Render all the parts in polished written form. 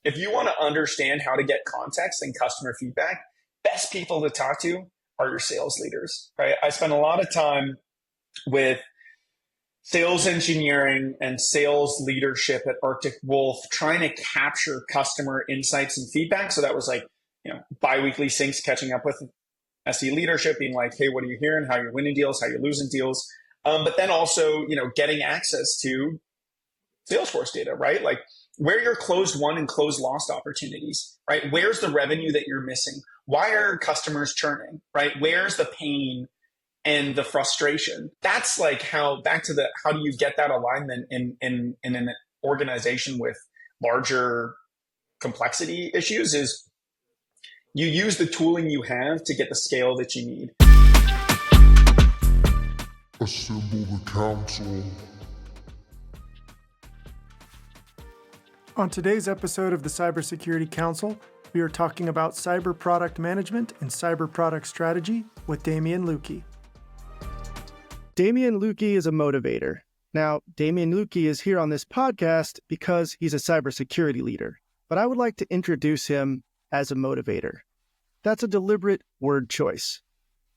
if you want to understand how to get context and customer feedback, best people to talk to are your sales leaders, right? I spend a lot of time with sales engineering and sales leadership at Arctic Wolf, trying to capture customer insights and feedback. So that was like, biweekly syncs, catching up with SE leadership, being like, hey, what are you hearing? How you're winning deals, how you're losing deals. But then also, getting access to Salesforce data, right? Like where your closed won and closed lost opportunities, right? Where's the revenue that you're missing? Why are customers churning, right? Where's the pain and the frustration? That's like how do you get that alignment in an organization with larger complexity issues is you use the tooling you have to get the scale that you need. Assemble the council. On today's episode of the Cybersecurity Council, we are talking about cyber product management and cyber product strategy with Damien Lewke. Damien Lewke is a motivator. Now, Damien Lewke is here on this podcast because he's a cybersecurity leader, but I would like to introduce him as a motivator. That's a deliberate word choice.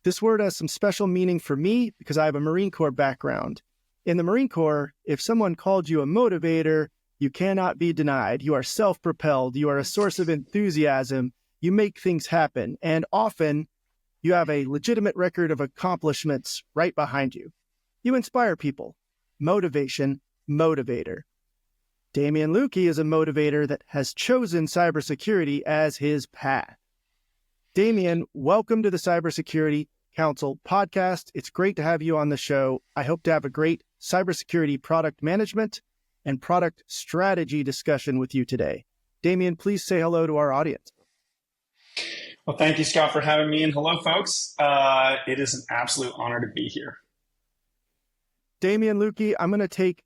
This word has some special meaning for me because I have a Marine Corps background. In the Marine Corps, if someone called you a motivator, you cannot be denied. You are self-propelled. You are a source of enthusiasm. You make things happen. And often, you have a legitimate record of accomplishments right behind you. You inspire people. Motivation, motivator. Damien Lewke is a motivator that has chosen cybersecurity as his path. Damien, welcome to the Cybersecurity Council podcast. It's great to have you on the show. I hope to have a great cybersecurity product management and product strategy discussion with you today. Damien, please say hello to our audience. Well, thank you, Scott, for having me. And hello, folks. It is an absolute honor to be here. Damien Lewke, I'm going to take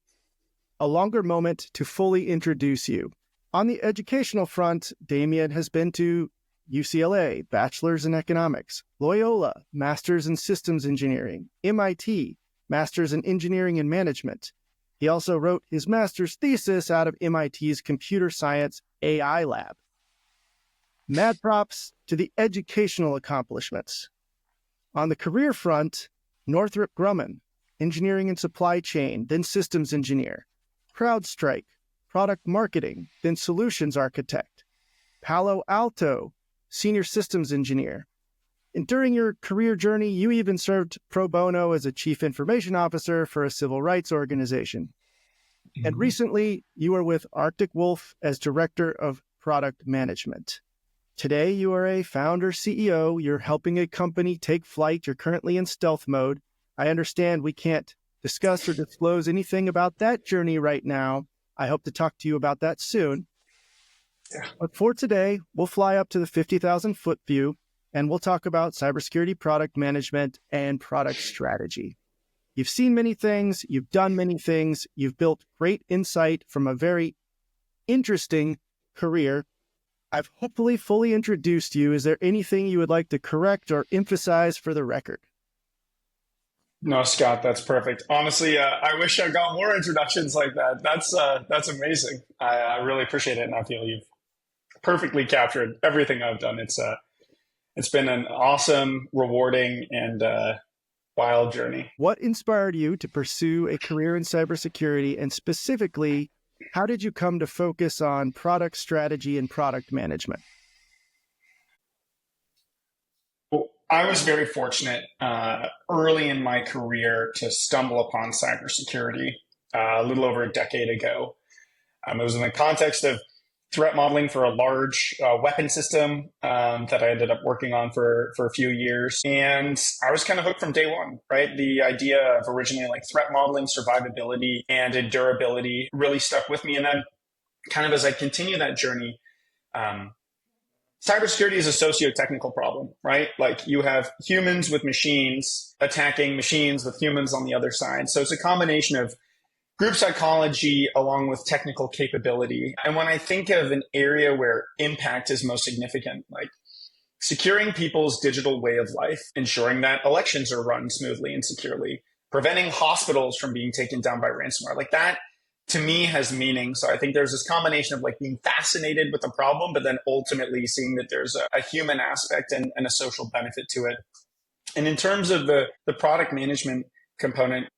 a longer moment to fully introduce you. On the educational front, Damien has been to UCLA, Bachelor's in Economics, Loyola, Master's in Systems Engineering, MIT, Master's in Engineering and Management. He also wrote his master's thesis out of MIT's Computer Science AI Lab. Mad props to the educational accomplishments. On the career front, Northrop Grumman, Engineering and Supply Chain, then Systems Engineer. CrowdStrike, Product Marketing, then Solutions Architect. Palo Alto, Senior Systems Engineer. And during your career journey, you even served pro bono as a Chief Information Officer for a civil rights organization. Mm-hmm. And recently, you were with Arctic Wolf as Director of Product Management. Today, you are a founder CEO. You're helping a company take flight. You're currently in stealth mode. I understand we can't discuss or disclose anything about that journey right now. I hope to talk to you about that soon. Yeah. But for today, we'll fly up to the 50,000-foot view, and we'll talk about cybersecurity product management and product strategy. You've seen many things. You've done many things. You've built great insight from a very interesting career. I've hopefully fully introduced you. Is there anything you would like to correct or emphasize for the record? No, Scott, that's perfect. Honestly, I wish I got more introductions like that. That's amazing. I really appreciate it, and I feel you've perfectly captured everything I've done. It's been an awesome, rewarding, and wild journey. What inspired you to pursue a career in cybersecurity, and specifically, how did you come to focus on product strategy and product management? Well, I was very fortunate early in my career to stumble upon cybersecurity a little over a decade ago. It was in the context of threat modeling for a large weapon system that I ended up working on for a few years. And I was kind of hooked from day one, right? The idea of originally like threat modeling, survivability, and endurability really stuck with me. And then kind of as I continue that journey, cybersecurity is a socio-technical problem, right? Like you have humans with machines attacking machines with humans on the other side. So it's a combination of group psychology along with technical capability. And when I think of an area where impact is most significant, like securing people's digital way of life, ensuring that elections are run smoothly and securely, preventing hospitals from being taken down by ransomware, like that to me has meaning. So I think there's this combination of like being fascinated with the problem, but then ultimately seeing that there's a human aspect and a social benefit to it. And in terms of the product management component,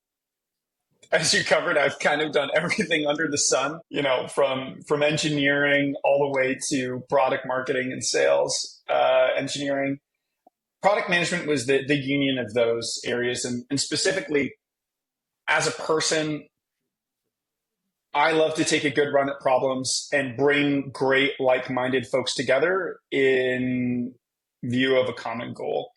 as you covered, I've kind of done everything under the sun, from engineering all the way to product marketing and sales, engineering. Product management was the union of those areas. And specifically, as a person, I love to take a good run at problems and bring great like-minded folks together in view of a common goal.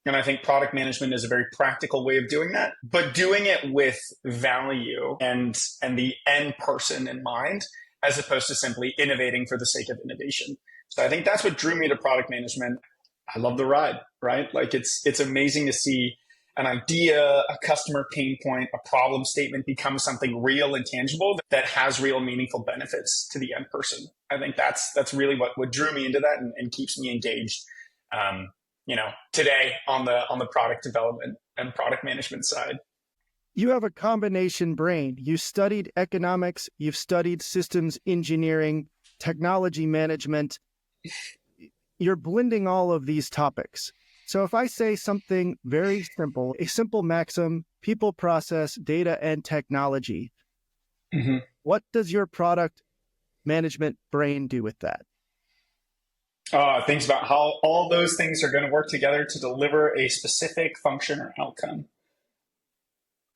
And I think product management is a very practical way of doing that, but doing it with value and the end person in mind, as opposed to simply innovating for the sake of innovation. So I think that's what drew me to product management. I love the ride, right? Like it's amazing to see an idea, a customer pain point, a problem statement become something real and tangible that has real meaningful benefits to the end person. I think that's really what drew me into that and keeps me engaged. Today on the product development and product management side. You have a combination brain. You studied economics, you've studied systems engineering, technology management. You're blending all of these topics. So if I say something very simple, a simple maxim, people, process, data, and technology, what does your product management brain do with that? Thinks about how all those things are going to work together to deliver a specific function or outcome.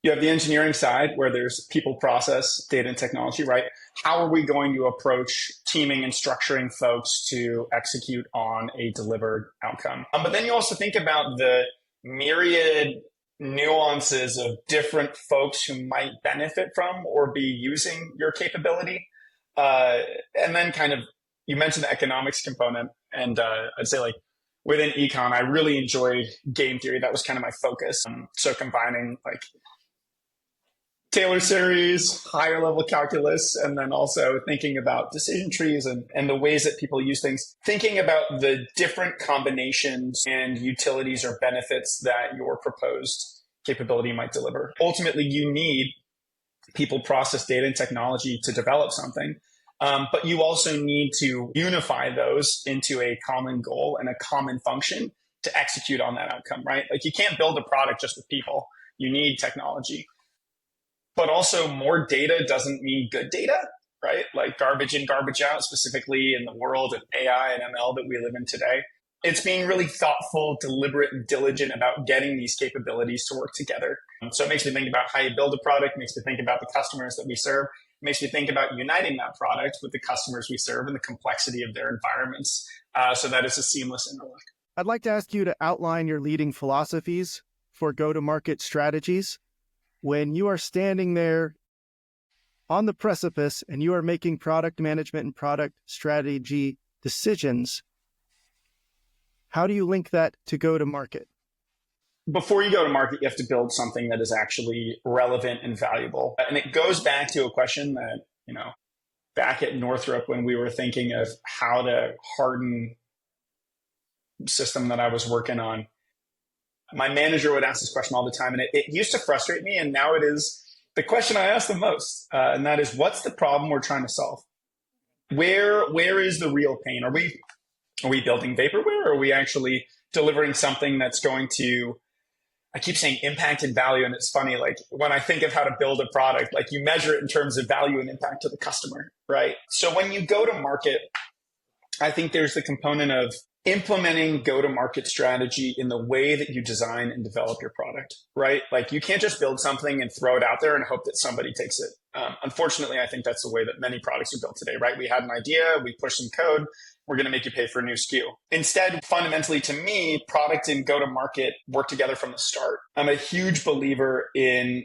You have the engineering side where there's people, process, data, and technology, right? How are we going to approach teaming and structuring folks to execute on a delivered outcome? But then you also think about the myriad nuances of different folks who might benefit from or be using your capability. And then you mentioned the economics component, and I'd say like within econ, I really enjoyed game theory. That was kind of my focus. So combining like Taylor series, higher level calculus, and then also thinking about decision trees and the ways that people use things, thinking about the different combinations and utilities or benefits that your proposed capability might deliver. Ultimately, you need people, process, data, and technology to develop something. But you also need to unify those into a common goal and a common function to execute on that outcome, right? Like you can't build a product just with people. You need technology. But also more data doesn't mean good data, right? Like garbage in, garbage out, specifically in the world of AI and ML that we live in today. It's being really thoughtful, deliberate, and diligent about getting these capabilities to work together. So it makes me think about how you build a product, makes me think about the customers that we serve, it makes me think about uniting that product with the customers we serve and the complexity of their environments so that it's a seamless interlock. I'd like to ask you to outline your leading philosophies for go-to-market strategies. When you are standing there on the precipice and you are making product management and product strategy decisions, how do you link that to go-to-market? Before you go to market, you have to build something that is actually relevant and valuable. And it goes back to a question that, back at Northrop when we were thinking of how to harden the system that I was working on, my manager would ask this question all the time, and it used to frustrate me, and now it is the question I ask the most, and that is, what's the problem we're trying to solve? Where is the real pain? Are we building vaporware, or are we actually delivering something that's going to, I keep saying impact and value, and it's funny, like when I think of how to build a product, like you measure it in terms of value and impact to the customer, right? So when you go to market, I think there's the component of implementing go-to-market strategy in the way that you design and develop your product, right? Like you can't just build something and throw it out there and hope that somebody takes it. Unfortunately, I think that's the way that many products are built today, right? We had an idea, we push some code, we're going to make you pay for a new SKU. Instead, fundamentally to me, product and go-to-market work together from the start. I'm a huge believer in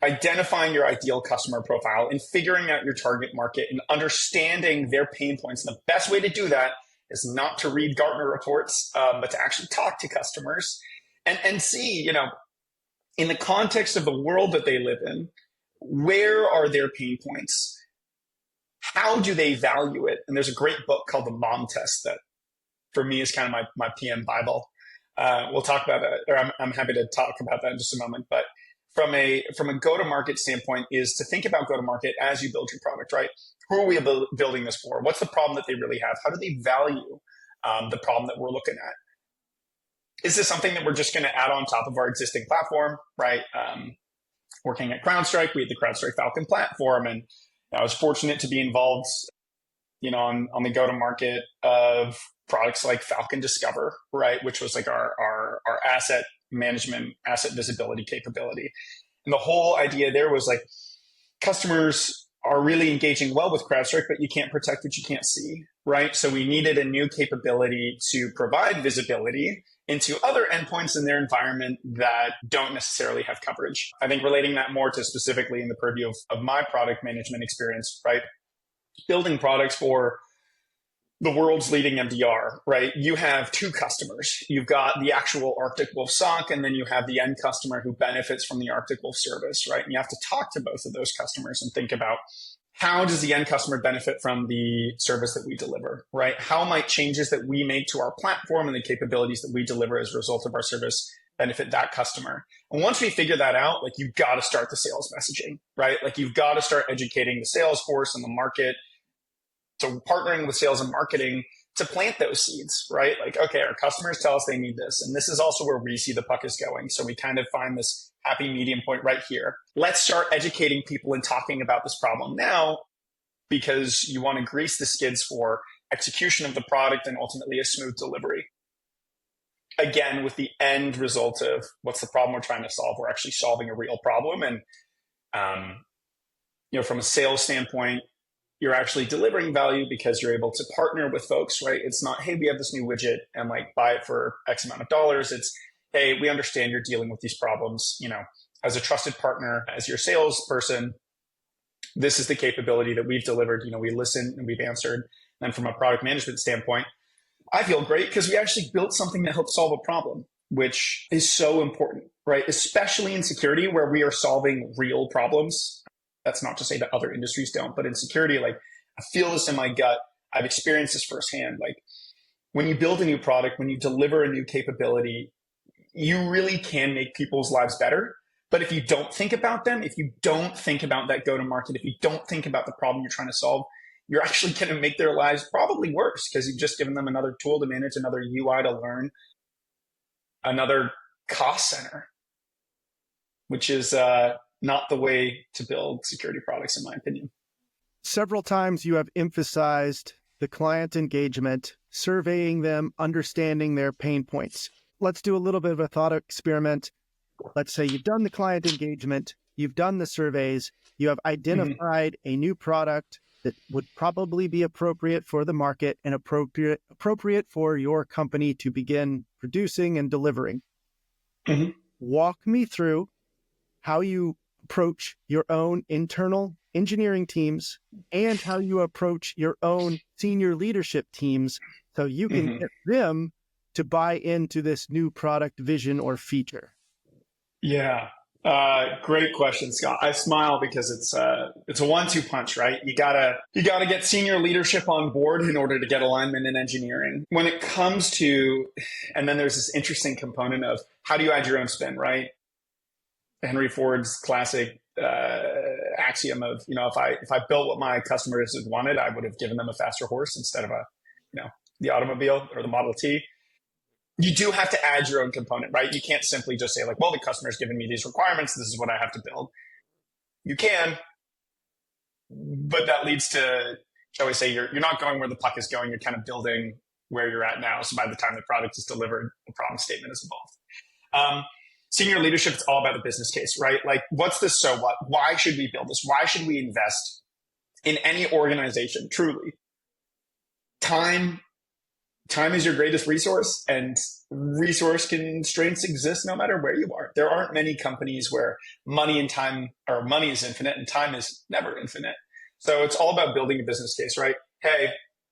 identifying your ideal customer profile and figuring out your target market and understanding their pain points. And the best way to do that is not to read Gartner reports, but to actually talk to customers and see, in the context of the world that they live in, where are their pain points? How do they value it? And there's a great book called The Mom Test that for me is kind of my PM Bible. We'll talk about that, or I'm happy to talk about that in just a moment. But from a go-to-market standpoint is to think about go-to-market as you build your product, right? Who are we building this for? What's the problem that they really have? How do they value the problem that we're looking at? Is this something that we're just going to add on top of our existing platform, right? Working at CrowdStrike, we had the CrowdStrike Falcon platform, and I was fortunate to be involved, on the go-to-market of products like Falcon Discover, right, which was like our asset management, asset visibility capability. And the whole idea there was like customers are really engaging well with CrowdStrike, but you can't protect what you can't see, right? So we needed a new capability to provide visibility into other endpoints in their environment that don't necessarily have coverage. I think relating that more to specifically in the purview of my product management experience, right? Building products for the world's leading MDR, right? You have two customers. You've got the actual Arctic Wolf SOC, and then you have the end customer who benefits from the Arctic Wolf service, right? And you have to talk to both of those customers and think about how does the end customer benefit from the service that we deliver, right? How might changes that we make to our platform and the capabilities that we deliver as a result of our service benefit that customer? And once we figure that out, like you've got to start the sales messaging, right? Like you've got to start educating the sales force and the market. So partnering with sales and marketing to plant those seeds, right? Like, okay, our customers tell us they need this. And this is also where we see the puck is going. So we kind of find this happy medium point right here. Let's start educating people and talking about this problem now, because you want to grease the skids for execution of the product and ultimately a smooth delivery. Again, with the end result of what's the problem we're trying to solve? We're actually solving a real problem. And, from a sales standpoint, you're actually delivering value because you're able to partner with folks, right? It's not, hey, we have this new widget and like buy it for X amount of dollars. It's, hey, we understand you're dealing with these problems, as a trusted partner, as your salesperson, this is the capability that we've delivered. We listen and we've answered. And from a product management standpoint, I feel great because we actually built something that helps solve a problem, which is so important, right? Especially in security where we are solving real problems. That's not to say that other industries don't, but in security, like I feel this in my gut. I've experienced this firsthand. Like when you build a new product, when you deliver a new capability, you really can make people's lives better. But if you don't think about them, if you don't think about that go-to-market, if you don't think about the problem you're trying to solve, you're actually going to make their lives probably worse because you've just given them another tool to manage, another UI to learn, another cost center, which is not the way to build security products, in my opinion. Several times you have emphasized the client engagement, surveying them, understanding their pain points. Let's do a little bit of a thought experiment. Let's say you've done the client engagement, you've done the surveys, you have identified a new product that would probably be appropriate for the market and appropriate for your company to begin producing and delivering. Walk me through how you approach your own internal engineering teams and how you approach your own senior leadership teams so you can get them to buy into this new product vision or feature. Yeah. Great question, Scott. I smile because it's a 1-2 punch, right? You gotta get senior leadership on board in order to get alignment in engineering. When it comes to, and then there's this interesting component of how do you add your own spin, right? Henry Ford's classic axiom of, if I built what my customers had wanted, I would have given them a faster horse instead of the automobile or the Model T. You do have to add your own component, right? You can't simply just say like, well, the customer's given me these requirements. This is what I have to build. You can, but that leads to, shall we say, you're not going where the puck is going. You're kind of building where you're at now. So by the time the product is delivered, the problem statement is involved. Senior leadership, it's all about the business case, right? Like, what's the so what? Why should we build this? Why should we invest in any organization? Truly, time is your greatest resource, and resource constraints exist no matter where you are. There aren't many companies where money is infinite and time is never infinite. So it's all about building a business case, right? Hey,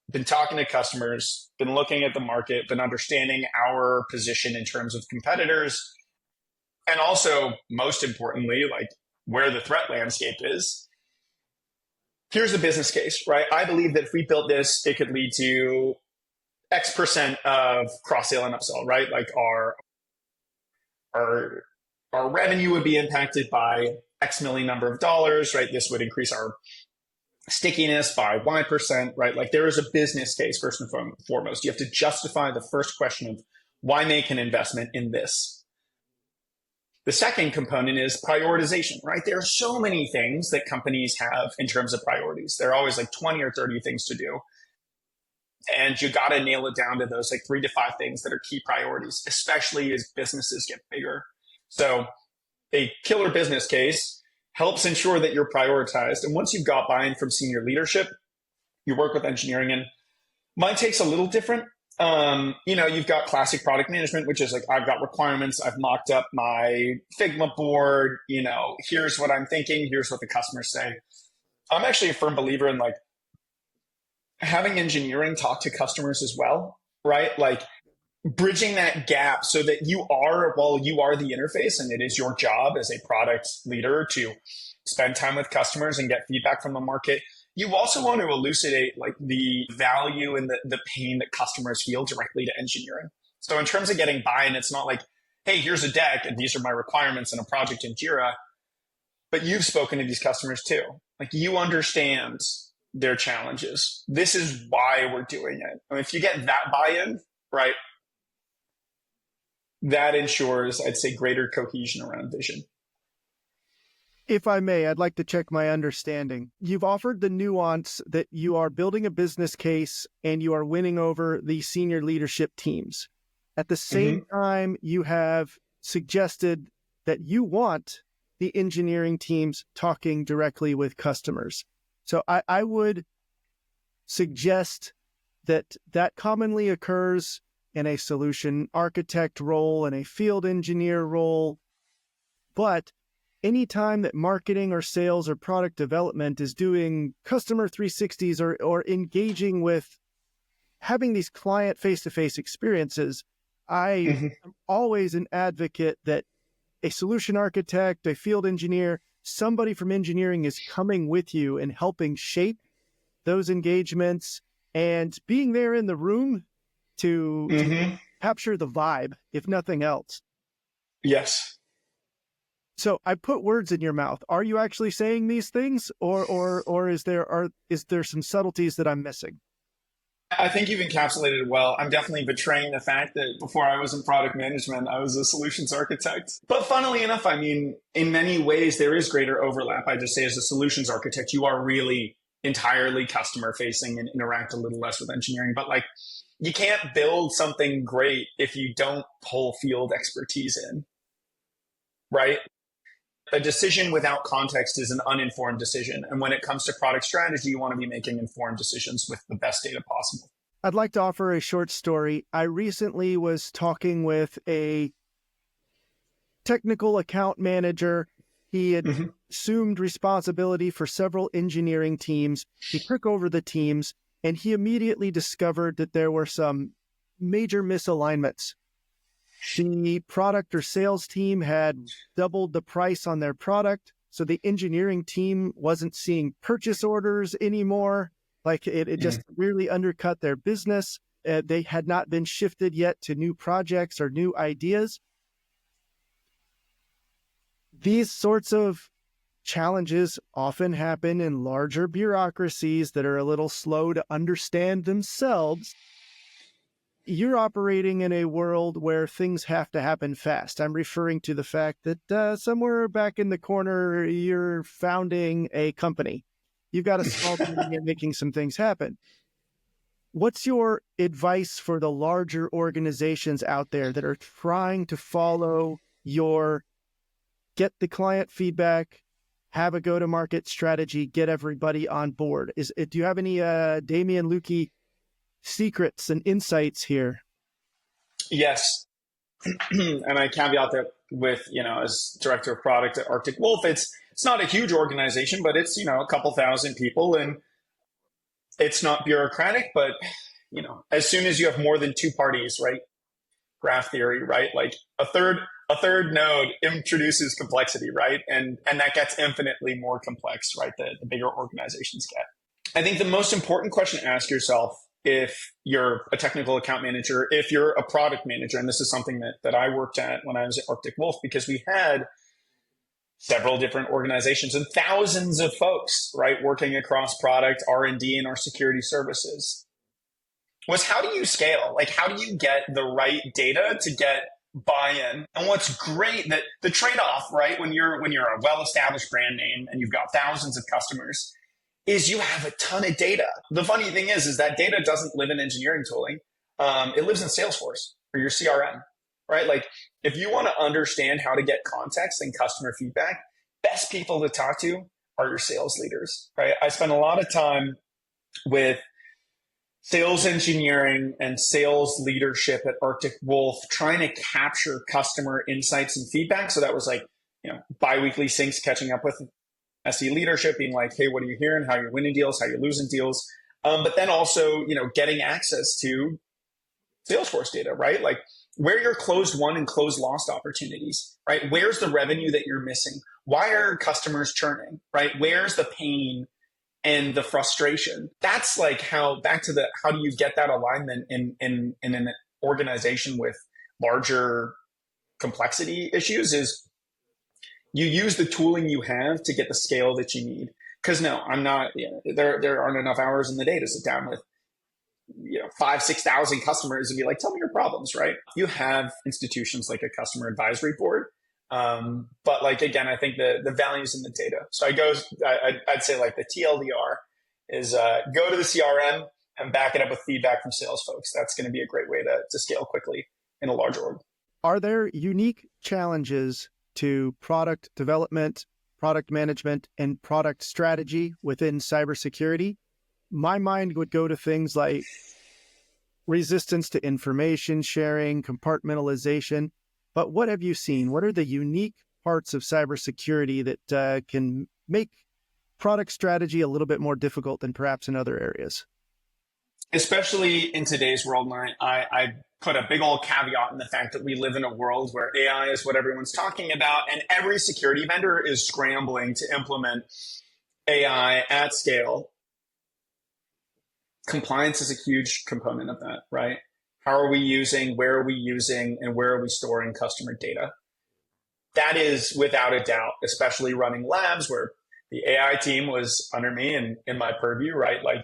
been talking to customers, been looking at the market, been understanding our position in terms of competitors. And also, most importantly, like where the threat landscape is. Here's the business case, right? I believe that if we built this, it could lead to X% of cross-sale and upsell, right? Like our our revenue would be impacted by X million number of dollars, right? This would increase our stickiness by Y%, right? Like there is a business case first and foremost. You have to justify the first question of why make an investment in this. The second component is prioritization, right? There are so many things that companies have in terms of priorities. There are always like 20 or 30 things to do. And you got to nail it down to those like 3 to 5 things that are key priorities, especially as businesses get bigger. So a killer business case helps ensure that you're prioritized. And once you've got buy-in from senior leadership, you work with engineering. And mine takes a little different. You've got classic product management, which is like, I've got requirements. I've mocked up my Figma board. Here's what I'm thinking. Here's what the customers say. I'm actually a firm believer in like having engineering talk to customers as well, right? Like bridging that gap so that you are the interface, and it is your job as a product leader to spend time with customers and get feedback from the market. You also want to elucidate like the value and the pain that customers feel directly to engineering. So in terms of getting buy-in, it's not like, hey, here's a deck and these are my requirements in a project in Jira, but you've spoken to these customers too. Like you understand their challenges. This is why we're doing it. And if you get that buy-in, right, that ensures, I'd say, greater cohesion around vision. If I may, I'd like to check my understanding. You've offered the nuance that you are building a business case and you are winning over the senior leadership teams. At the same time, you have suggested that you want the engineering teams talking directly with customers. So I would suggest that commonly occurs in a solution architect role and a field engineer role. But anytime that marketing or sales or product development is doing customer 360s or engaging with having these client face-to-face experiences, I am always an advocate that a solution architect, a field engineer, somebody from engineering is coming with you and helping shape those engagements and being there in the room to capture the vibe, if nothing else. Yes. So I put words in your mouth. Are you actually saying these things, or is there some subtleties that I'm missing? I think you've encapsulated it well. I'm definitely betraying the fact that before I was in product management, I was a solutions architect. But funnily enough, I mean, in many ways, there is greater overlap. I just say as a solutions architect, you are really entirely customer facing and interact a little less with engineering. But like, you can't build something great if you don't pull field expertise in, right? A decision without context is an uninformed decision. And when it comes to product strategy, you want to be making informed decisions with the best data possible. I'd like to offer a short story. I recently was talking with a technical account manager. He had assumed responsibility for several engineering teams. He took over the teams, and he immediately discovered that there were some major misalignments. The product or sales team had doubled the price on their product, so the engineering team wasn't seeing purchase orders anymore. Like it just really undercut their business. They had not been shifted yet to new projects or new ideas. These sorts of challenges often happen in larger bureaucracies that are a little slow to understand themselves. You're operating in a world where things have to happen fast. I'm referring to the fact that somewhere back in the corner, you're founding a company. You've got a small team and making some things happen. What's your advice for the larger organizations out there that are trying to follow your get the client feedback, have a go-to-market strategy, get everybody on board? Do you have any Damien Lewke secrets and insights here? Yes. And I caveat that with, as director of product at Arctic Wolf, it's not a huge organization, but it's, a couple thousand people, and it's not bureaucratic, but, as soon as you have more than two parties, right? Graph theory, right? Like a third node introduces complexity, right? And that gets infinitely more complex, right? The bigger organizations get. I think the most important question to ask yourself if you're a technical account manager, if you're a product manager, and this is something that I worked at when I was at Arctic Wolf, because we had several different organizations and thousands of folks, right, working across product, R&D, and our security services, was how do you scale? Like, how do you get the right data to get buy-in? And what's great, that the trade-off, right, when you're a well-established brand name and you've got thousands of customers, is you have a ton of data. The funny thing is that data doesn't live in engineering tooling. It lives in Salesforce or your CRM, right? Like, if you want to understand how to get context and customer feedback, best people to talk to are your sales leaders, right? I spend a lot of time with sales engineering and sales leadership at Arctic Wolf trying to capture customer insights and feedback. So that was like, biweekly syncs, catching up with SE leadership, being like, hey, what are you hearing? How you're winning deals, how you're losing deals. But then also, getting access to Salesforce data, right? Like, where your closed won and closed lost opportunities, right? Where's the revenue that you're missing? Why are customers churning, right? Where's the pain and the frustration? That's like how do you get that alignment in an organization with larger complexity issues, is you use the tooling you have to get the scale that you need. Because no, I'm not, there aren't enough hours in the day to sit down with 5,000-6,000 customers and be like, tell me your problems, right? You have institutions like a customer advisory board. But like, again, I think the value's in the data. So I'd say like the TLDR is go to the CRM and back it up with feedback from sales folks. That's going to be a great way to scale quickly in a large org. Are there unique challenges to product development, product management, and product strategy within cybersecurity? My mind would go to things like resistance to information sharing, compartmentalization. But what have you seen? What are the unique parts of cybersecurity that can make product strategy a little bit more difficult than perhaps in other areas? Especially in today's world, I put a big old caveat in the fact that we live in a world where AI is what everyone's talking about, and every security vendor is scrambling to implement AI at scale. Compliance is a huge component of that, right? How are we using, where are we using, and where are we storing customer data? That is without a doubt, especially running labs where the AI team was under me and in my purview, right? Like,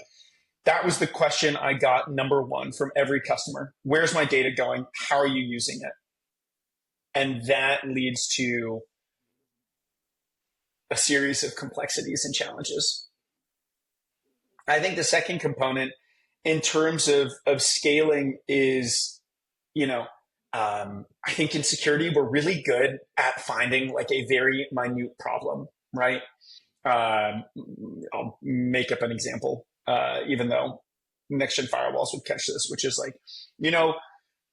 that was the question I got number one from every customer. Where's my data going? How are you using it? And that leads to a series of complexities and challenges. I think the second component in terms of scaling is, I think in security, we're really good at finding like a very minute problem, right? I'll make up an example, even though next-gen firewalls would catch this, which is like,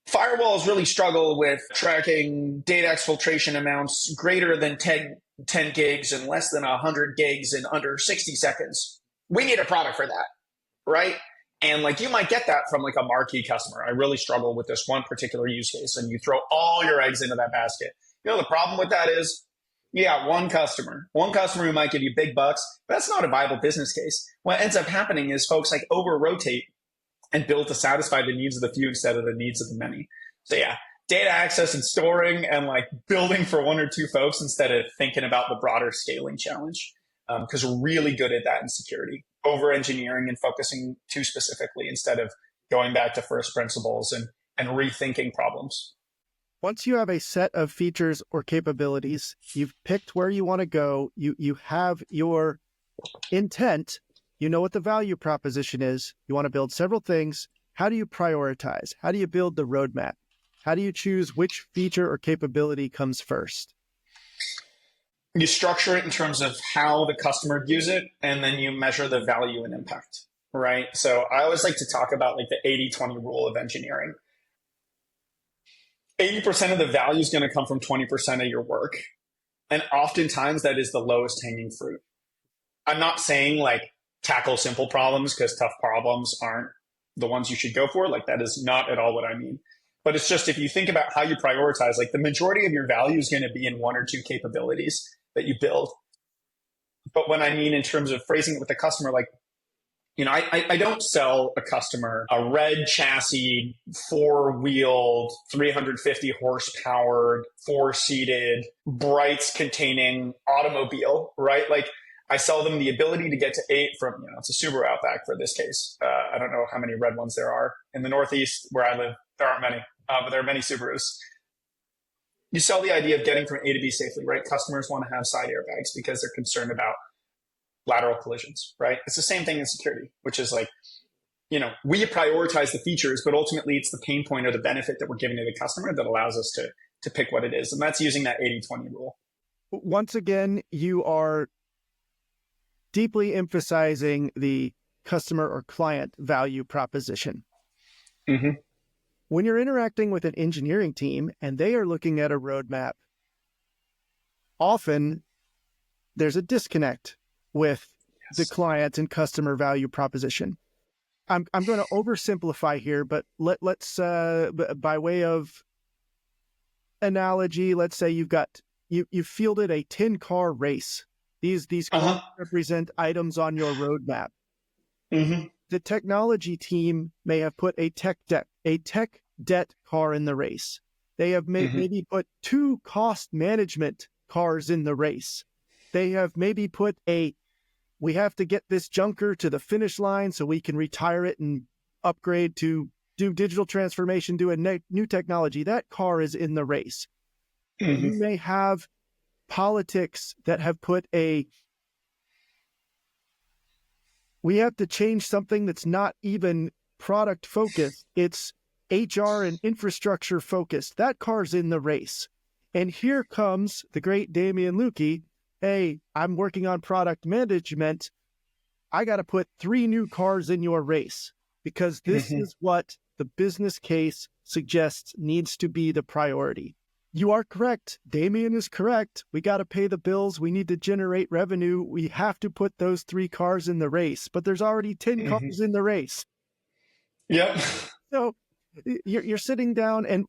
firewalls really struggle with tracking data exfiltration amounts greater than 10 gigs and less than 100 gigs in under 60 seconds. We need a product for that, right? And like, you might get that from like a marquee customer. I really struggle with this one particular use case, and you throw all your eggs into that basket. The problem with that is, one customer who might give you big bucks, but that's not a viable business case. What ends up happening is folks like over-rotate and build to satisfy the needs of the few instead of the needs of the many. So data access and storing and like building for one or two folks instead of thinking about the broader scaling challenge. Because we're really good at that in security, over engineering and focusing too specifically instead of going back to first principles and rethinking problems. Once you have a set of features or capabilities, you've picked where you want to go, you have your intent, you know what the value proposition is, you want to build several things. How do you prioritize? How do you build the roadmap? How do you choose which feature or capability comes first? You structure it in terms of how the customer views it, and then you measure the value and impact, right? So I always like to talk about like the 80-20 rule of engineering. 80% of the value is going to come from 20% of your work. And oftentimes that is the lowest hanging fruit. I'm not saying like tackle simple problems, because tough problems aren't the ones you should go for. Like, that is not at all what I mean. But it's just, if you think about how you prioritize, like the majority of your value is going to be in one or two capabilities that you build. But when I mean in terms of phrasing it with the customer, like, I don't sell a customer a red chassis, four-wheeled, 350 horsepower, four-seated, brights containing automobile, right? Like I sell them the ability to get to 8 from, it's a Subaru Outback for this case. I don't know how many red ones there are. In the Northeast where I live, there aren't many, but there are many Subarus. You sell the idea of getting from A to B safely, right? Customers want to have side airbags because they're concerned about lateral collisions, right? It's the same thing in security, which is like, we prioritize the features, but ultimately it's the pain point or the benefit that we're giving to the customer that allows us to pick what it is. And that's using that 80-20 rule. Once again, you are deeply emphasizing the customer or client value proposition. Mm-hmm. When you're interacting with an engineering team and they are looking at a roadmap, often there's a disconnect with the client and customer value proposition. I'm going to oversimplify here, but let's by way of analogy, let's say you fielded a 10-car race. These cars represent items on your roadmap. Mm-hmm. The technology team may have put a tech debt car in the race. They have maybe put 2 cost management cars in the race. They have maybe put we have to get this junker to the finish line so we can retire it and upgrade to do digital transformation, do a new technology. That car is in the race. Mm-hmm. You may have politics that have put we have to change something that's not even product focused. It's HR and infrastructure focused. That car's in the race. And here comes the great Damien Lewke. Hey, I'm working on product management. I got to put 3 new cars in your race because this is what the business case suggests needs to be the priority. You are correct. Damien is correct. We got to pay the bills. We need to generate revenue. We have to put those 3 cars in the race, but there's already 10 cars in the race. Yep. So you're sitting down, and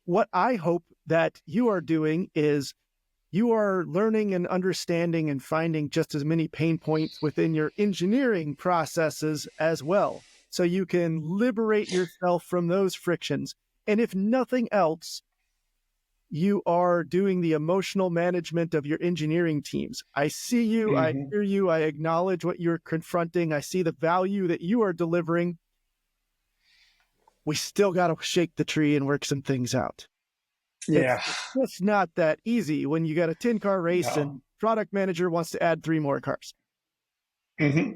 what I hope that you are doing is you are learning and understanding and finding just as many pain points within your engineering processes as well. So you can liberate yourself from those frictions. And if nothing else, you are doing the emotional management of your engineering teams. I see you, I hear you, I acknowledge what you're confronting. I see the value that you are delivering. We still got to shake the tree and work some things out. Yeah. It's just not that easy when you got a 10-car race and product manager wants to add 3 more cars. Mm-hmm.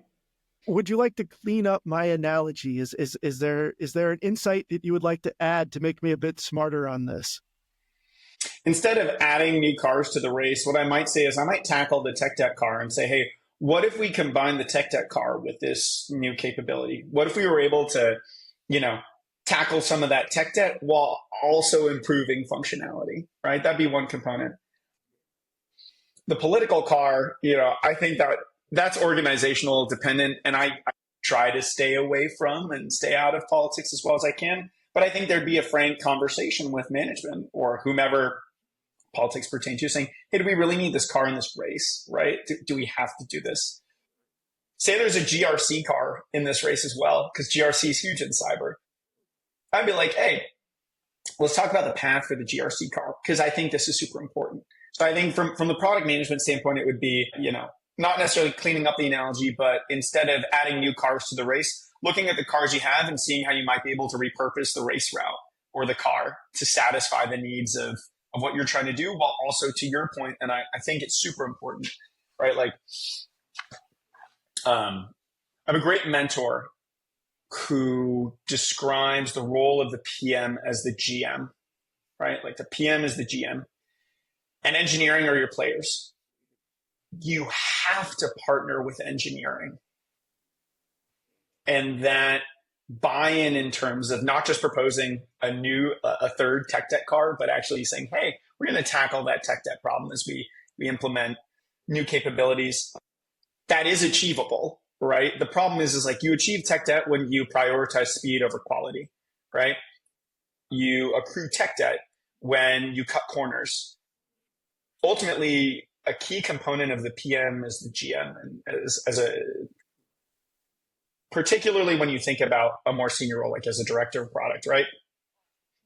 Would you like to clean up my analogy? Is there an insight that you would like to add to make me a bit smarter on this? Instead of adding new cars to the race, what I might say is I might tackle the tech debt car and say, hey, what if we combine the tech debt car with this new capability? What if we were able to, tackle some of that tech debt while also improving functionality, right? That'd be one component. The political car, I think that's organizational dependent, and I try to stay away from and stay out of politics as well as I can. But I think there'd be a frank conversation with management or whomever politics pertain to, saying, hey, do we really need this car in this race, right? Do we have to do this? Say there's a GRC car in this race as well, because GRC is huge in cyber. I'd be like, hey, let's talk about the path for the GRC car, because I think this is super important. So I think from the product management standpoint, it would be, not necessarily cleaning up the analogy, but instead of adding new cars to the race, looking at the cars you have and seeing how you might be able to repurpose the race route or the car to satisfy the needs of what you're trying to do, while also, to your point, and I think it's super important, right? Like, I have a great mentor who describes the role of the PM as the GM, right? Like the PM is the GM, and engineering are your players. You have to partner with engineering. And that buy-in in terms of not just proposing a third tech debt car, but actually saying, hey, we're going to tackle that tech debt problem as we implement new capabilities. That is achievable, right? The problem is like you achieve tech debt when you prioritize speed over quality, right? You accrue tech debt when you cut corners. Ultimately, a key component of the PM is the GM, and as a particularly when you think about a more senior role, like as a director of product, right?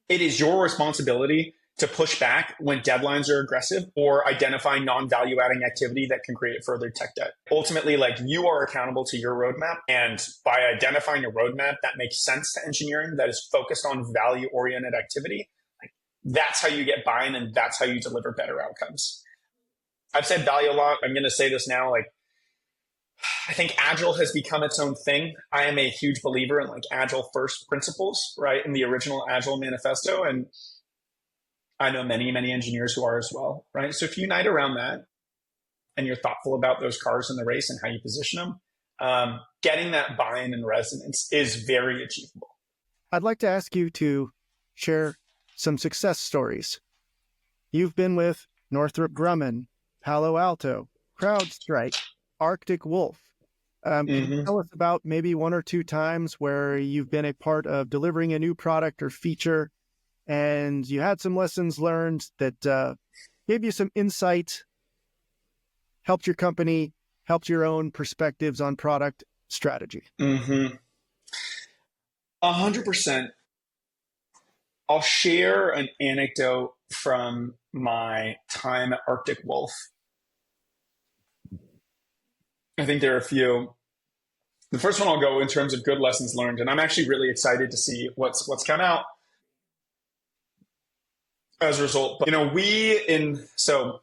It is your responsibility to push back when deadlines are aggressive or identify non-value adding activity that can create further tech debt. Ultimately, like you are accountable to your roadmap. And by identifying a roadmap that makes sense to engineering, that is focused on value-oriented activity, like that's how you get buy-in and that's how you deliver better outcomes. I've said value a lot. I'm going to say this now, like, I think Agile has become its own thing. I am a huge believer in like Agile first principles, right? In the original Agile manifesto. And I know many, many engineers who are as well, right? So if you unite around that and you're thoughtful about those cars in the race and how you position them, getting that buy-in and resonance is very achievable. I'd like to ask you to share some success stories. You've been with Northrop Grumman, Palo Alto, CrowdStrike, Arctic Wolf. Can you tell us about maybe one or two times where you've been a part of delivering a new product or feature and you had some lessons learned that gave you some insight, helped your company, helped your own perspectives on product strategy? 100%. I'll share an anecdote from my time at Arctic Wolf. I think there are a few. The first one I'll go in terms of good lessons learned, and I'm actually really excited to see what's come out as a result. But, so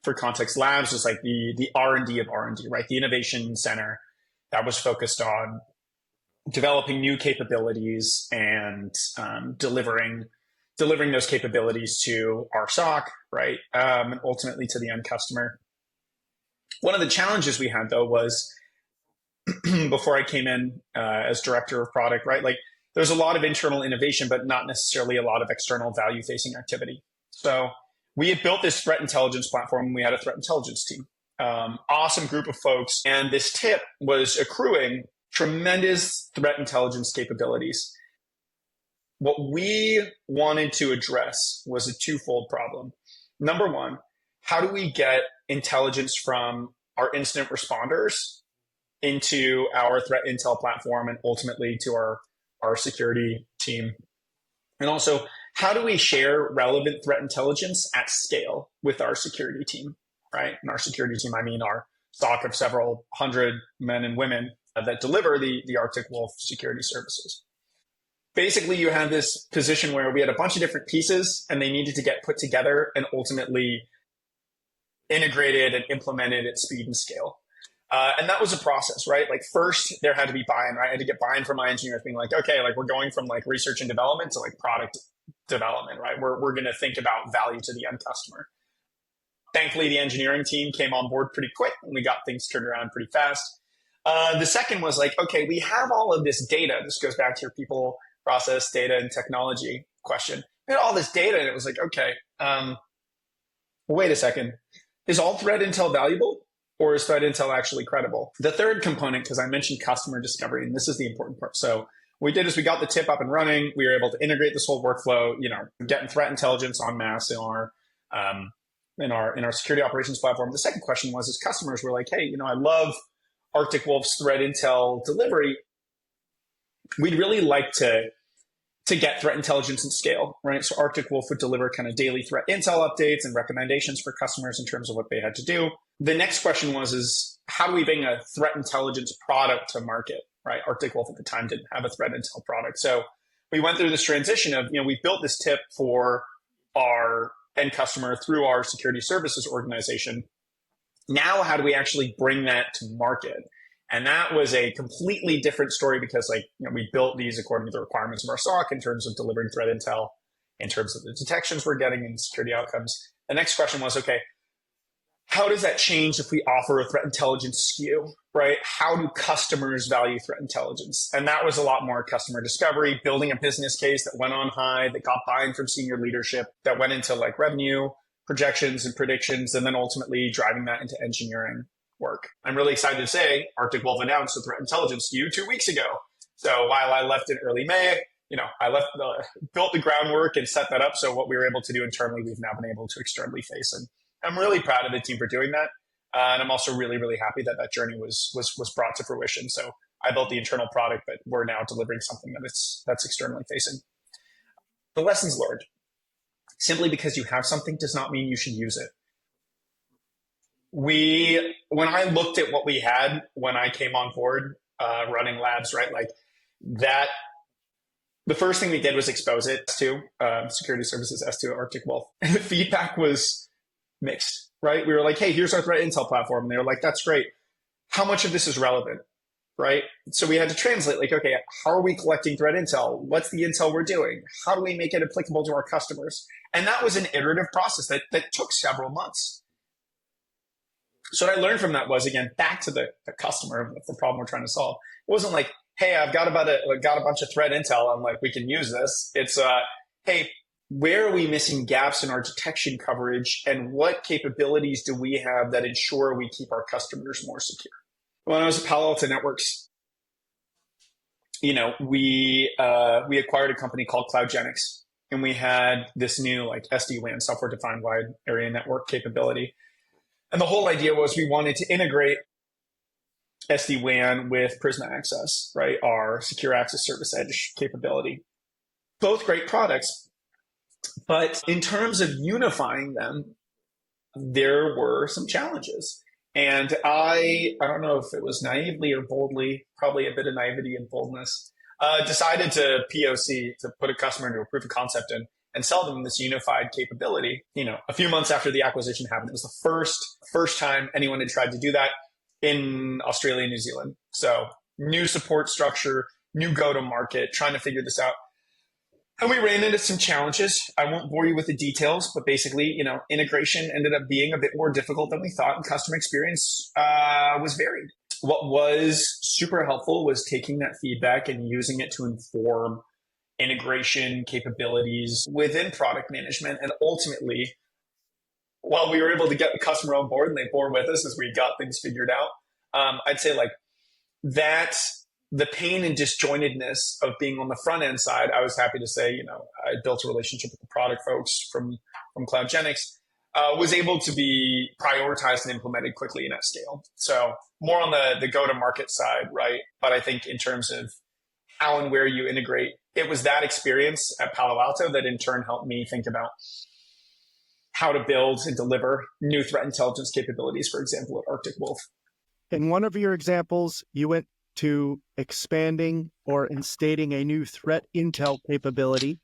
for context, Labs was like the R&D of R&D, right? The innovation center that was focused on developing new capabilities and delivering those capabilities to our SOC, right? And ultimately to the end customer. One of the challenges we had, though, was before I came in as director of product, right? Like there's a lot of internal innovation, but not necessarily a lot of external value-facing activity. So we had built this threat intelligence platform, and we had a threat intelligence team. Awesome group of folks. And this tip was accruing tremendous threat intelligence capabilities. What we wanted to address was a twofold problem. Number one, how do we get intelligence from our incident responders into our threat intel platform and ultimately to our security team? And also, how do we share relevant threat intelligence at scale with our security team, right? And our security team, I mean our stock of several hundred men and women that deliver the Arctic Wolf security services. Basically, you had this position where we had a bunch of different pieces and they needed to get put together and ultimately integrated and implemented at speed and scale. And that was a process, right? Like first there had to be buy-in, right? I had to get buy-in from my engineers being like, okay, like we're going from like research and development to like product development, right? We're going to think about value to the end customer. Thankfully, the engineering team came on board pretty quick and we got things turned around pretty fast. The second was like, okay, we have all of this data. This goes back to your people, process, data, and technology question. We had all this data and it was like, okay, wait a second. Is all threat intel valuable or is threat intel actually credible? The third component, because I mentioned customer discovery, and this is the important part. So what we did is we got the tip up and running. We were able to integrate this whole workflow, getting threat intelligence en masse in our security operations platform. The second question was, as customers were like, hey, I love Arctic Wolf's threat intel delivery. We'd really like to get threat intelligence at scale, right? So Arctic Wolf would deliver kind of daily threat intel updates and recommendations for customers in terms of what they had to do. The next question was how do we bring a threat intelligence product to market, right? Arctic Wolf at the time didn't have a threat intel product. So we went through this transition of, we built this tip for our end customer through our security services organization. Now, how do we actually bring that to market? And that was a completely different story because we built these according to the requirements of our SOC in terms of delivering threat intel, in terms of the detections we're getting and security outcomes. The next question was, okay, how does that change if we offer a threat intelligence SKU, right? How do customers value threat intelligence? And that was a lot more customer discovery, building a business case that went on high, that got buy-in from senior leadership, that went into like revenue projections and predictions, and then ultimately driving that into engineering work. I'm really excited to say Arctic Wolf announced a threat intelligence SKU 2 weeks ago. So while I left in early May, built the groundwork and set that up. So what we were able to do internally, we've now been able to externally face. And I'm really proud of the team for doing that. And I'm also really, really happy that journey was brought to fruition. So I built the internal product, but we're now delivering something that's externally facing. The lessons learned. Simply because you have something does not mean you should use it. When I looked at what we had when I came on board running labs, right, like that, the first thing we did was expose it to security services S2 Arctic Wolf. And the feedback was mixed, right? We were like, hey, here's our threat intel platform. And they were like, that's great. How much of this is relevant, right? So we had to translate, like, okay, how are we collecting threat intel? What's the intel we're doing? How do we make it applicable to our customers? And that was an iterative process that took several months. So what I learned from that was, again, back to the customer, the problem we're trying to solve. It wasn't like, hey, I've got a bunch of threat intel. I'm like, we can use this. It's, hey, where are we missing gaps in our detection coverage, and what capabilities do we have that ensure we keep our customers more secure? When I was at Palo Alto Networks, we acquired a company called CloudGenix, and we had this new like SD-WAN, software defined wide area network capability. And the whole idea was we wanted to integrate SD-WAN with Prisma Access, right? Our secure access service edge capability. Both great products, but in terms of unifying them, there were some challenges. And I don't know if it was naively or boldly, probably a bit of naivety and boldness, decided to POC, to put a customer into a proof of concept and sell them this unified capability. A few months after the acquisition happened, it was the first time anyone had tried to do that in Australia and New Zealand. So new support structure, new go-to-market, trying to figure this out. And we ran into some challenges. I won't bore you with the details, but basically, integration ended up being a bit more difficult than we thought, and customer experience was varied. What was super helpful was taking that feedback and using it to inform integration capabilities within product management. And ultimately, while we were able to get the customer on board and they bore with us as we got things figured out, I'd say like that, the pain and disjointedness of being on the front end side, I was happy to say, I built a relationship with the product folks from CloudGenix, was able to be prioritized and implemented quickly and at scale. So more on the go-to-market side, right? But I think in terms of how and where you integrate, it was that experience at Palo Alto that in turn helped me think about how to build and deliver new threat intelligence capabilities, for example, at Arctic Wolf. In one of your examples, you went to expanding or instating a new threat intel capability.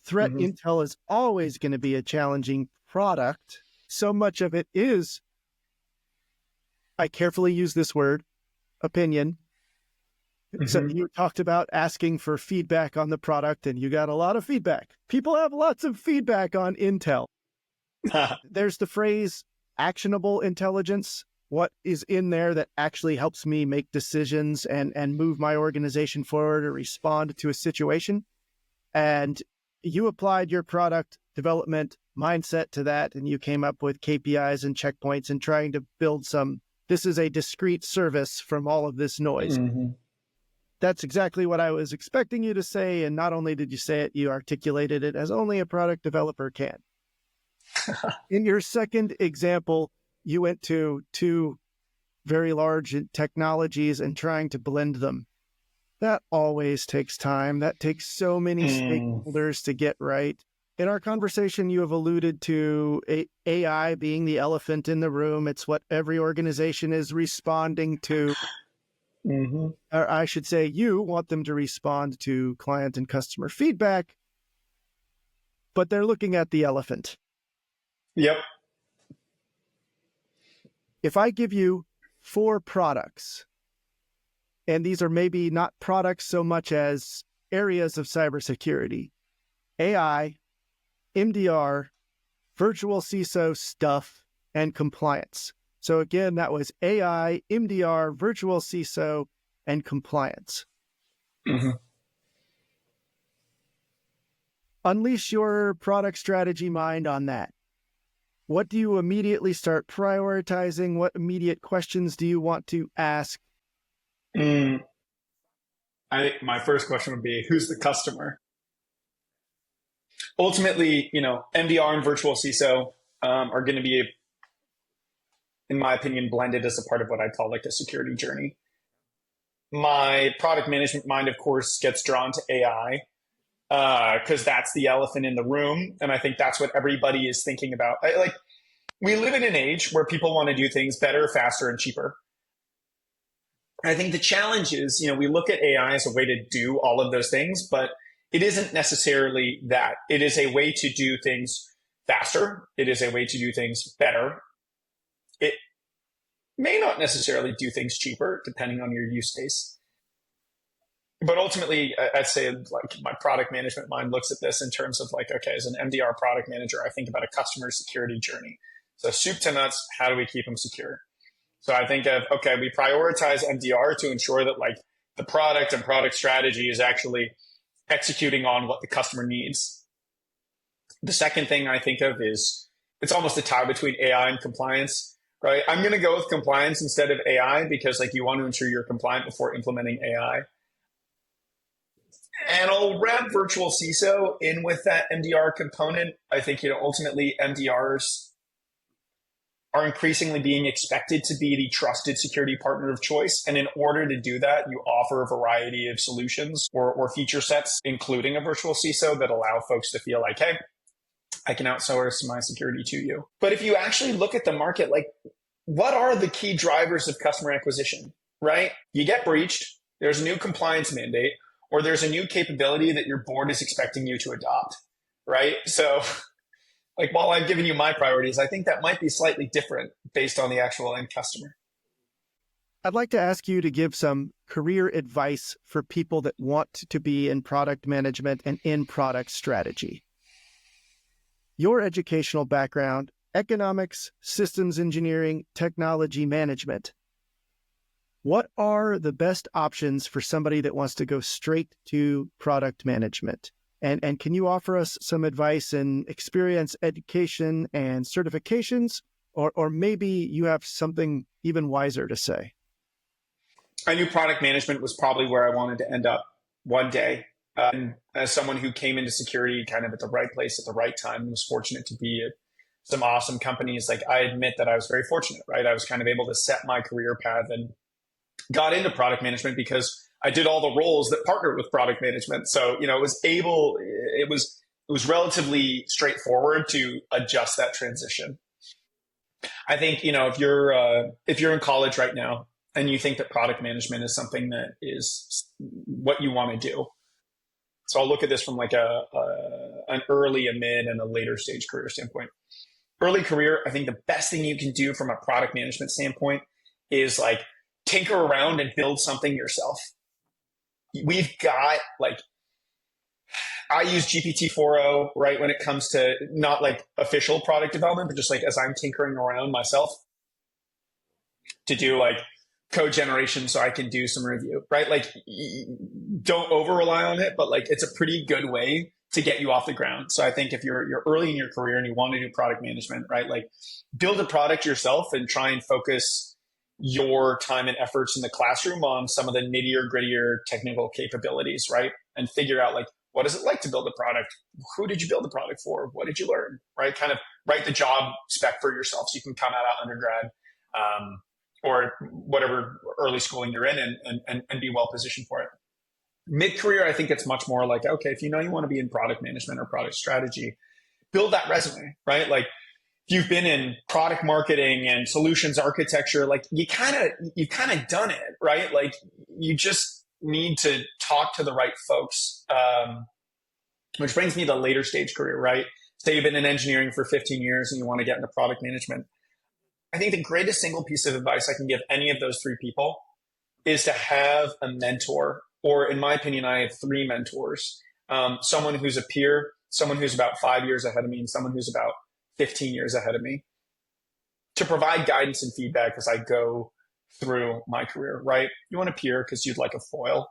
Threat intel is always going to be a challenging product. So much of it is, I carefully use this word, opinion. So you talked about asking for feedback on the product, and you got a lot of feedback. People have lots of feedback on intel. There's the phrase actionable intelligence. What is in there that actually helps me make decisions and move my organization forward or respond to a situation? And you applied your product development mindset to that, and you came up with KPIs and checkpoints and trying to build this is a discrete service from all of this noise. That's exactly what I was expecting you to say. And not only did you say it, you articulated it as only a product developer can. In your second example, you went to two very large technologies and trying to blend them. That always takes time. That takes so many stakeholders to get right. In our conversation, you have alluded to AI being the elephant in the room. It's what every organization is responding to. Or I should say, you want them to respond to client and customer feedback, but they're looking at the elephant. Yep. If I give you 4 products, and these are maybe not products so much as areas of cybersecurity, AI, MDR, virtual CISO stuff, and compliance. So again, that was AI, MDR, virtual CISO, and compliance. Unleash your product strategy mind on that. What do you immediately start prioritizing? What immediate questions do you want to ask? I think my first question would be, who's the customer? Ultimately, MDR and virtual CISO are going to be, in my opinion, blended as a part of what I call like a security journey. my product management mind, of course, gets drawn to AI because that's the elephant in the room. And I think that's what everybody is thinking about. We live in an age where people want to do things better, faster, and cheaper. I think the challenge is, we look at AI as a way to do all of those things, but it isn't necessarily that. It is a way to do things faster. It is a way to do things better. It may not necessarily do things cheaper, depending on your use case. But ultimately, I'd say my product management mind looks at this in terms of okay, as an MDR product manager, I think about a customer security journey. So soup to nuts, how do we keep them secure? So I think of, okay, we prioritize MDR to ensure that the product and product strategy is actually executing on what the customer needs. The second thing I think of is it's almost a tie between AI and compliance, right? I'm going to go with compliance instead of AI because you want to ensure you're compliant before implementing AI. And I'll wrap virtual CISO in with that MDR component. I think, ultimately MDRs are increasingly being expected to be the trusted security partner of choice. And in order to do that, you offer a variety of solutions or feature sets, including a virtual CISO, that allow folks to feel hey, I can outsource my security to you. But if you actually look at the market, what are the key drivers of customer acquisition, right? You get breached, there's a new compliance mandate, or there's a new capability that your board is expecting you to adopt, right? So while I've given you my priorities, I think that might be slightly different based on the actual end customer. I'd like to ask you to give some career advice for people that want to be in product management and in product strategy. Your educational background, economics, systems engineering, technology management. What are the best options for somebody that wants to go straight to product management? And can you offer us some advice in experience, education, and certifications? Or maybe you have something even wiser to say. I knew product management was probably where I wanted to end up one day. And as someone who came into security kind of at the right place at the right time and was fortunate to be at some awesome companies, I admit that I was very fortunate, right? I was kind of able to set my career path and got into product management because I did all the roles that partnered with product management. So, it was relatively straightforward to adjust that transition. I think, if you're in college right now and you think that product management is something that is what you want to do. So I'll look at this from an early, a mid, and a later stage career standpoint. Early career, I think the best thing you can do from a product management standpoint is tinker around and build something yourself. We've got I use GPT-4o, right, when it comes to not official product development, but just as I'm tinkering around myself to do code generation so I can do some review, right? Don't over rely on it, but it's a pretty good way to get you off the ground. So I think if you're early in your career and you want to do product management, right, build a product yourself and try and focus your time and efforts in the classroom on some of the nittier, grittier technical capabilities, right? And figure out what is it like to build a product? Who did you build the product for? What did you learn, right? Kind of write the job spec for yourself so you can come out undergrad or whatever early schooling you're in and be well positioned for it. Mid-career, I think it's much more okay, if you want to be in product management or product strategy, build that resume, right? You've been in product marketing and solutions architecture, you've kind of done it, right? You just need to talk to the right folks, which brings me to the later stage career, right? Say you've been in engineering for 15 years and you want to get into product management. I think the greatest single piece of advice I can give any of those three people is to have a mentor, or in my opinion, I have three mentors. Someone who's a peer, someone who's about 5 years ahead of me, and someone who's about 15 years ahead of me, to provide guidance and feedback as I go through my career, right? You want a peer because you'd like a foil.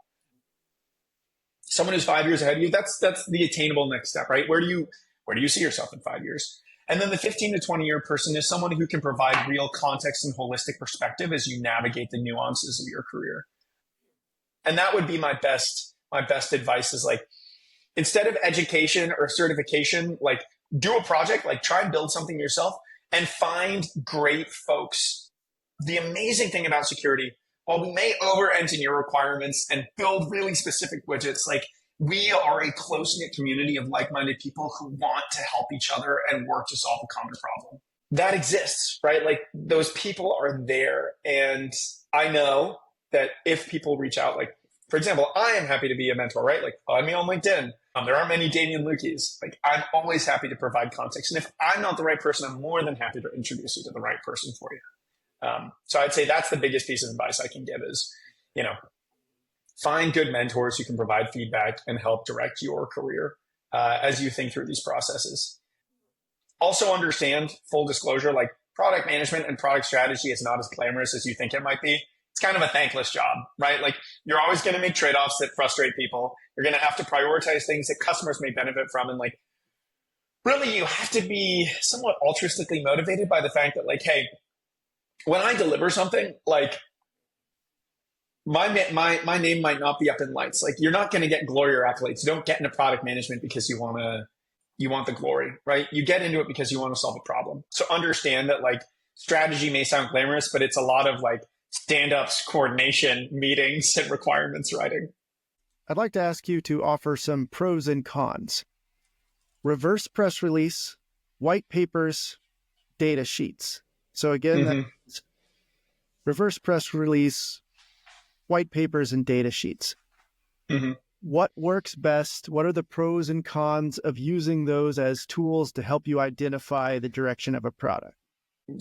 Someone who's 5 years ahead of you, that's the attainable next step, right? Where do you see yourself in 5 years? And then the 15 to 20 year person is someone who can provide real context and holistic perspective as you navigate the nuances of your career. And that would be my best advice is instead of education or certification, do a project, try and build something yourself and find great folks. The amazing thing about security, while we may over-engineer requirements and build really specific widgets, like we are a close-knit community of like-minded people who want to help each other and work to solve a common problem. That exists, right? Like those people are there. And I know that if people reach out, like, for example, I am happy to be a mentor, right? Like find me on LinkedIn. There aren't many Damien Lewkes. Like I'm always happy to provide context. And if I'm not the right person, I'm more than happy to introduce you to the right person for you. So I'd say that's the biggest piece of advice I can give is, find good mentors who can provide feedback and help direct your career as you think through these processes. Also understand, full disclosure, like product management and product strategy is not as glamorous as you think it might be. It's kind of a thankless job, right? Like you're always going to make trade-offs that frustrate people. You're going to have to prioritize things that customers may benefit from. And like, really, you have to be somewhat altruistically motivated by the fact that like, hey, when I deliver something, like my name might not be up in lights. Like you're not going to get glory or accolades. You don't get into product management because you want the glory, right? You get into it because you want to solve a problem. So understand that like strategy may sound glamorous, but it's a lot of like stand-ups, coordination, meetings, and requirements writing. I'd like to ask you to offer some pros and cons. Reverse press release, white papers, data sheets. So again, that's reverse press release, white papers, and data sheets. What works best? What are the pros and cons of using those as tools to help you identify the direction of a product?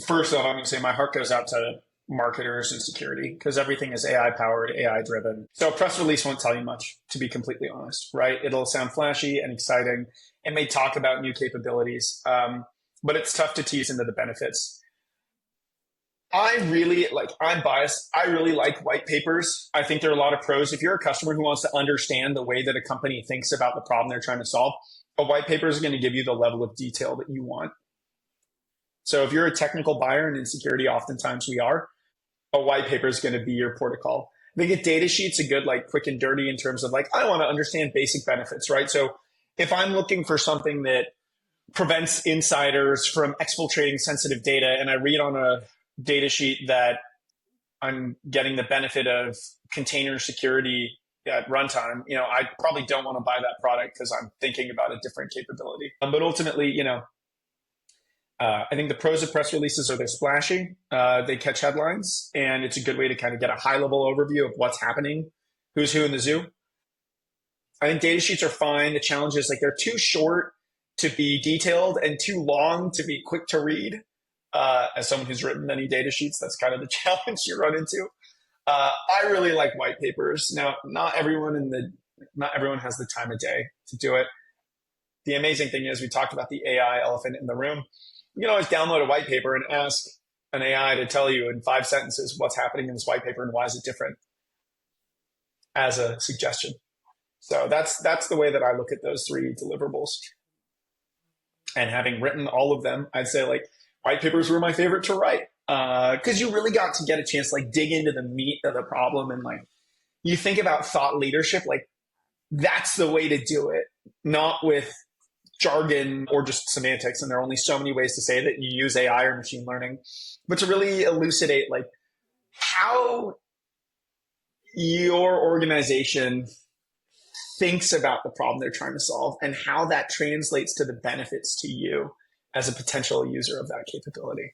First off, I'm going to say my heart goes out to marketers and security because everything is AI powered, AI driven. So a press release won't tell you much, to be completely honest, right? It'll sound flashy and exciting. It may talk about new capabilities, but it's tough to tease into the benefits. I'm biased. I really like white papers. I think there are a lot of pros. If you're a customer who wants to understand the way that a company thinks about the problem they're trying to solve, a white paper is going to give you the level of detail that you want. So if you're a technical buyer, and in security, oftentimes we are, a white paper is going to be your port of call. I think a data sheet's a good, like quick and dirty in terms of like, I want to understand basic benefits, right? So if I'm looking for something that prevents insiders from exfiltrating sensitive data and I read on a data sheet that I'm getting the benefit of container security at runtime, I probably don't want to buy that product because I'm thinking about a different capability. But ultimately, I think the pros of press releases are they're splashy, they catch headlines, and it's a good way to kind of get a high level overview of what's happening, who's who in the zoo. I think data sheets are fine. The challenge is like they're too short to be detailed and too long to be quick to read. As someone who's written many data sheets, that's kind of the challenge you run into. I really like white papers. Now, not everyone has the time of day to do it. The amazing thing is we talked about the AI elephant in the room. You can always download a white paper and ask an AI to tell you in 5 sentences what's happening in this white paper and why is it different as a suggestion. So that's the way that I look at those 3 deliverables. And having written all of them, I'd say like white papers were my favorite to write because you really got to get a chance to like dig into the meat of the problem. And like you think about thought leadership, like that's the way to do it, not with jargon or just semantics. And there are only so many ways to say that you use AI or machine learning, but to really elucidate like how your organization thinks about the problem they're trying to solve and how that translates to the benefits to you as a potential user of that capability.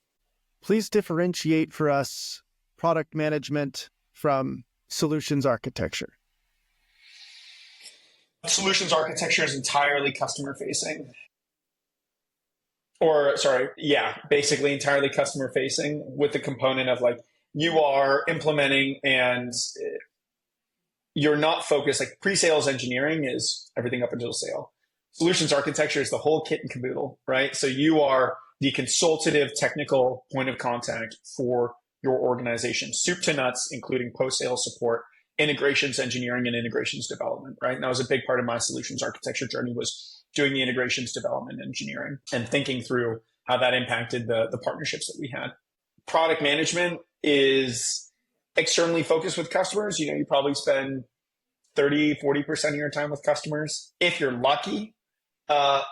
Please differentiate for us product management from solutions architecture. Solutions architecture is entirely customer facing. Basically entirely customer facing with the component of like you are implementing and you're not focused, like pre-sales engineering is everything up until sale. Solutions architecture is the whole kit and caboodle, right? So you are the consultative technical point of contact for your organization, soup to nuts, including post-sales support, integrations engineering, and integrations development, right? And that was a big part of my solutions architecture journey was doing the integrations development engineering and thinking through how that impacted the partnerships that we had. Product management is externally focused with customers. You probably spend 30, 40% of your time with customers. If you're lucky,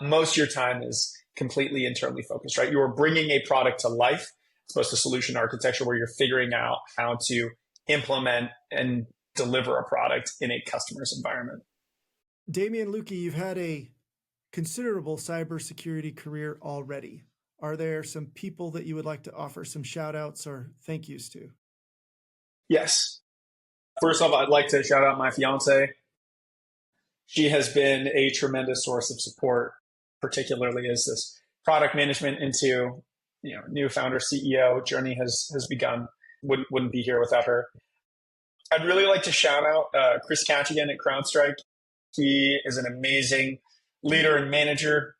most of your time is completely internally focused, right? You're bringing a product to life as opposed to solution architecture where you're figuring out how to implement and deliver a product in a customer's environment. Damien Lewke, you've had a considerable cybersecurity career already. Are there some people that you would like to offer some shout outs or thank yous to? Yes. First off, I'd like to shout out my fiance. She has been a tremendous source of support, particularly as this product management into new founder CEO journey has begun. Wouldn't be here without her. I'd really like to shout out Chris Catchigan at CrowdStrike. He is an amazing leader and manager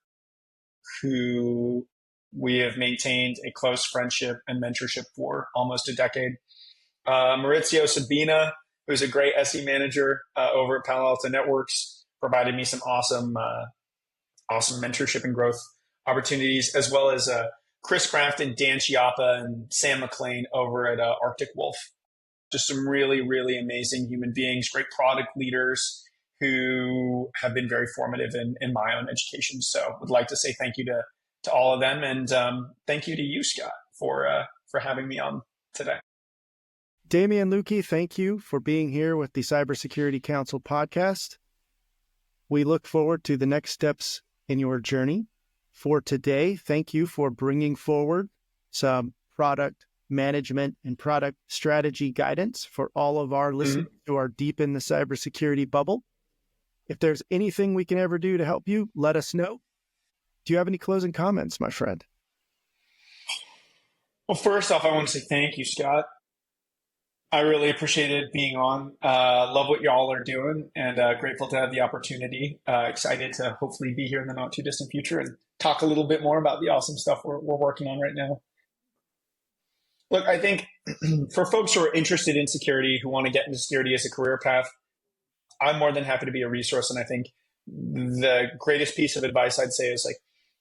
who we have maintained a close friendship and mentorship for almost a decade. Maurizio Sabina, who's a great SE manager over at Palo Alto Networks, provided me some awesome mentorship and growth opportunities, as well as Chris Kraft and Dan Chiappa and Sam McLean over at Arctic Wolf. Just some really, really amazing human beings, great product leaders who have been very formative in my own education. So would like to say thank you to all of them. And thank you to you, Scott, for having me on today. Damien Lewke, thank you for being here with the Cybersecurity Council podcast. We look forward to the next steps in your journey. For today, thank you for bringing forward some product management and product strategy guidance for all of our listeners who are deep in the cybersecurity bubble. If there's anything we can ever do to help you, let us know. Do you have any closing comments, my friend? Well, first off, I want to say thank you, Scott. I really appreciated being on. Love what y'all are doing, and grateful to have the opportunity. Excited to hopefully be here in the not too distant future and talk a little bit more about the awesome stuff we're working on right now. Look, I think for folks who are interested in security, who want to get into security as a career path, I'm more than happy to be a resource. And I think the greatest piece of advice I'd say is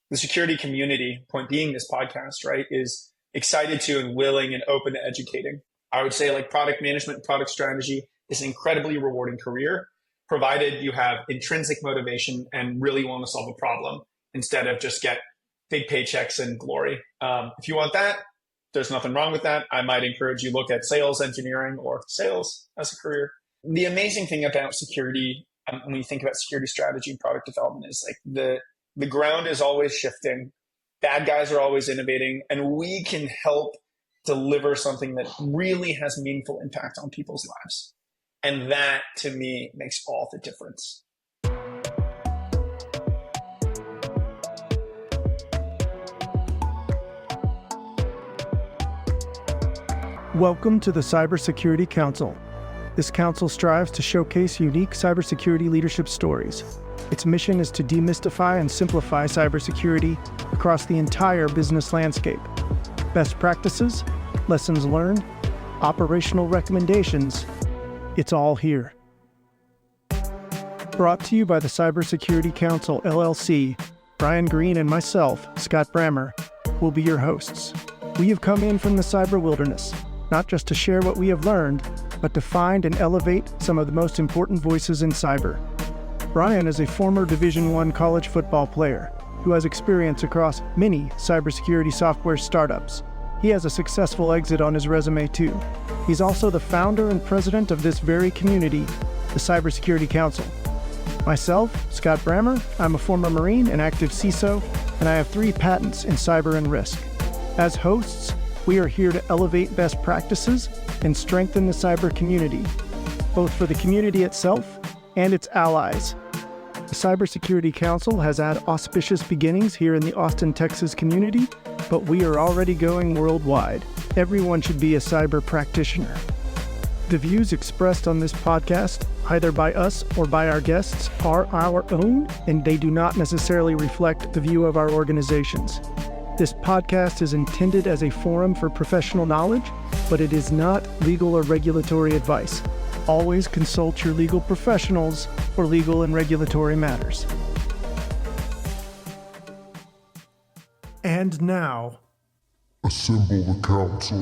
the security community, point being this podcast, right, is excited to and willing and open to educating. I would say product management, product strategy is an incredibly rewarding career, provided you have intrinsic motivation and really want to solve a problem instead of just get big paychecks and glory. If you want that, there's nothing wrong with that. I might encourage you look at sales engineering or sales as a career. The amazing thing about security, when you think about security strategy and product development, is the ground is always shifting. Bad guys are always innovating, and we can help deliver something that really has meaningful impact on people's lives. And that, to me, makes all the difference. Welcome to the Cybersecurity Council. This council strives to showcase unique cybersecurity leadership stories. Its mission is to demystify and simplify cybersecurity across the entire business landscape. Best practices, lessons learned, operational recommendations, it's all here. Brought to you by the Cybersecurity Council, LLC, Brian Green and myself, Scott Brammer, will be your hosts. We have come in from the cyber wilderness, not just to share what we have learned, but to find and elevate some of the most important voices in cyber. Brian is a former Division I college football player who has experience across many cybersecurity software startups. He has a successful exit on his resume too. He's also the founder and president of this very community, the Cybersecurity Council. Myself, Scott Brammer, I'm a former Marine and active CISO, and I have 3 patents in cyber and risk. As hosts, we are here to elevate best practices and strengthen the cyber community, both for the community itself and its allies. The Cybersecurity Council has had auspicious beginnings here in the Austin, Texas community, but we are already going worldwide. Everyone should be a cyber practitioner. The views expressed on this podcast, either by us or by our guests, are our own, and they do not necessarily reflect the view of our organizations. This podcast is intended as a forum for professional knowledge, but it is not legal or regulatory advice. Always consult your legal professionals for legal and regulatory matters. And now, assemble the council.